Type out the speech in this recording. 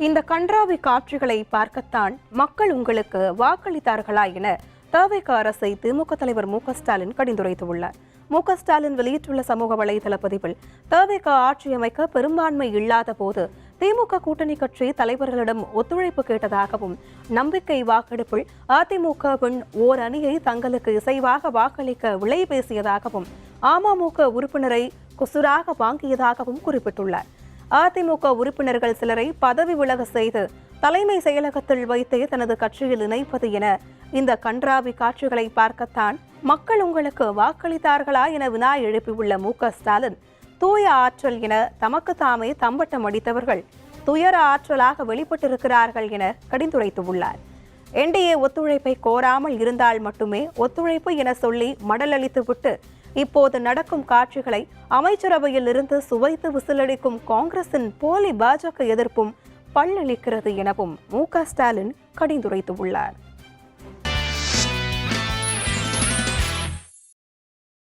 இந்த கண்றாவி காட்சிகளை பார்க்கத்தான் மக்கள் உங்களுக்கு வாக்களித்தார்களா என தவிக அரசை திமுக தலைவர் மு.க.ஸ்டாலின் கடிந்துரைத்துள்ளார். மு.க.ஸ்டாலின் வெளியிட்டுள்ள சமூக வலைதள பதிவில் தவிக ஆட்சி அமைக்க பெரும்பான்மை இல்லாத போது திமுக கூட்டணி கட்சி தலைவர்களிடம் ஒத்துழைப்பு கேட்டதாகவும், நம்பிக்கை வாக்கெடுப்பில் அதிமுகவின் ஓர் அணியை தங்களுக்கு இசைவாக வாக்களிக்க விலை பேசியதாகவும், அமமுக உறுப்பினரை குசுராக வாங்கியதாகவும் குறிப்பிட்டுள்ளார். அதிமுக உறுப்பினர்கள் சிலரை பதவி விலக செய்து தலைமை செயலகத்தில் வைத்தே தனது கட்சியில் இணைப்பது என இந்த கண்றாவி காட்சிகளை பார்க்கத்தான் மக்கள் உங்களுக்கு வாக்களித்தார்களா என வினா எழுப்பியுள்ள மு.க.ஸ்டாலின், தூய ஆற்றல் என தமக்கு தாமே தம்பட்டம் அடித்தவர்கள் துயர ஆற்றலாக வெளிப்பட்டிருக்கிறார்கள் என கடிந்துரைத்துள்ளார். என்டிஏ ஒத்துழைப்பை கோராமல் இருந்தால் மட்டுமே ஒத்துழைப்பு என சொல்லி மடலளித்துவிட்டு இப்போது நடக்கும் காட்சிகளை அமைச்சரவையில் இருந்து சுவைத்து விசிலடிக்கும் காங்கிரசின் போலி பாஜக எதிர்ப்பும் பல்லளிக்கிறது எனவும் மு.க.ஸ்டாலின் கடிந்துரைத்துள்ளார்.